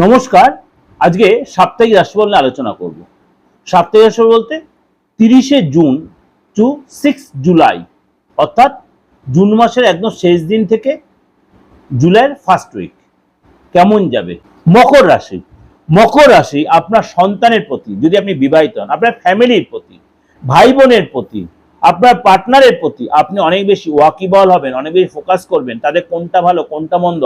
নমস্কার। আজকে সাপ্তাহিক রাশিফল নিয়ে আলোচনা করব। সাপ্তাহিক রাশিফল বলতে 30শে জুন টু 6 জুলাই, অর্থাৎ জুন মাসের একদম শেষ দিন থেকে জুলাইয়ের ফার্স্ট উইক কেমন যাবে। মকর রাশি। মকর রাশি আপনার সন্তানের প্রতি, যদি আপনি বিবাহিত হন, আপনার ফ্যামিলির প্রতি, ভাই বোনের প্রতি, আপনার পার্টনারের প্রতি আপনি অনেক বেশি ওয়াকিবল হবেন, অনেক বেশি ফোকাস করবেন। তাদের কোনটা ভালো কোনটা মন্দ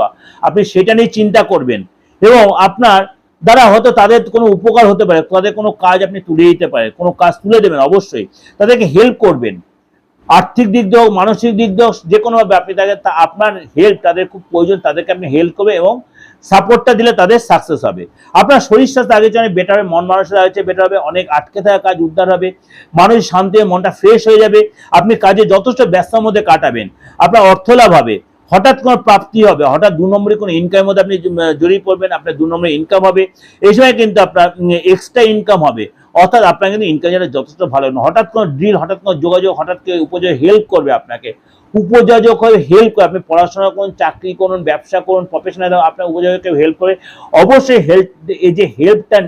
আপনি সেটা নিয়ে চিন্তা করবেন এবং আপনার দ্বারা হয়তো তাদের কোনো উপকার হতে পারে, তাদের কোনো কাজ আপনি তুলে দিতে পারেন, কোনো কাজ তুলে দেবেন, অবশ্যই তাদেরকে হেল্প করবেন। আর্থিক দিক দিয়ে হোক, মানসিক দিক দিয়ে হোক, যে কোনোভাবে আপনি তাদের, আপনার হেল্প তাদের খুব প্রয়োজন, তাদেরকে আপনি হেল্প করবে এবং সাপোর্টটা দিলে তাদের সাকসেস হবে। আপনার শরীর স্বাস্থ্য আগে অনেক বেটার হবে, মন মানসিকতা হচ্ছে বেটার হবে, অনেক আটকে থাকা কাজ উদ্ধার হবে, মানসিক শান্তি, মনটা ফ্রেশ হয়ে যাবে, আপনি কাজে যথেষ্ট ব্যস্ততার মধ্যে কাটাবেন, আপনার অর্থ লাভ হবে, হঠাৎ কোনো প্রাপ্তি হবে, হঠাৎ 2 নম্বরে কোনো ইনকামের মধ্যে আপনি জড়িয়ে পড়বেন, আপনার 2 নম্বরে ইনকাম হবে, এই সময় কিন্তু আপনার এক্সট্রা ইনকাম হবে, অর্থাৎ আপনার কিন্তু ইনকাম যথেষ্ট ভালো না। হঠাৎ কোনো ডিল, হঠাৎ কোনো যোগাযোগ, হঠাৎ কেউ উপযোগ হেল্প করবে আপনাকে, উপযোজক হয়ে হেল্প করে, আপনি পড়াশোনা করুন, চাকরি করুন, ব্যবসা করুন, প্রফেশনাল আপনার উপযোজক কেউ হেল্প করে, অবশ্যই হেল্প, এই যে হেল্পটা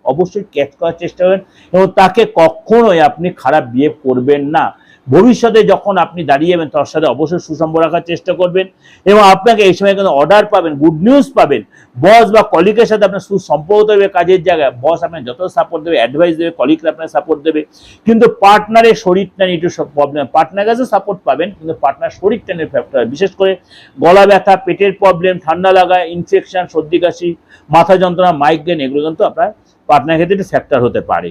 অবশ্যই ক্যাচ করার চেষ্টা করবেন এবং তাকে কখনোই আপনি খারাপ বিহেভ করবেন না। ভবিষ্যতে যখন আপনি দাঁড়িয়ে যাবেন তার সাথে অবশ্যই সুসম্পর্ক রাখার চেষ্টা করবেন এবং আপনাকে এই সময় কিন্তু অর্ডার পাবেন, গুড নিউজ পাবেন, বস বা কলিগের সাথে আপনার সুসম্পর্ক দেবে, কাজের জায়গায় বস আপনার যত সাপোর্ট দেবে, অ্যাডভাইস দেবে, কলিগরা আপনার সাপোর্ট দেবে, কিন্তু পার্টনারের শরীরটা নিয়ে একটু প্রবলেম। পার্টনার কাছে সাপোর্ট পাবেন কিন্তু পার্টনার শরীরটা নিয়ে ফ্যাক্টর, বিশেষ করে গলা ব্যথা, পেটের প্রবলেম, ঠান্ডা লাগা, ইনফেকশন, সর্দি কাশি, মাথা যন্ত্রণা, মাইগ্রেন, এগুলো কিন্তু আপনার পার্টনার ক্ষেত্রে একটু ফ্যাক্টর হতে পারে।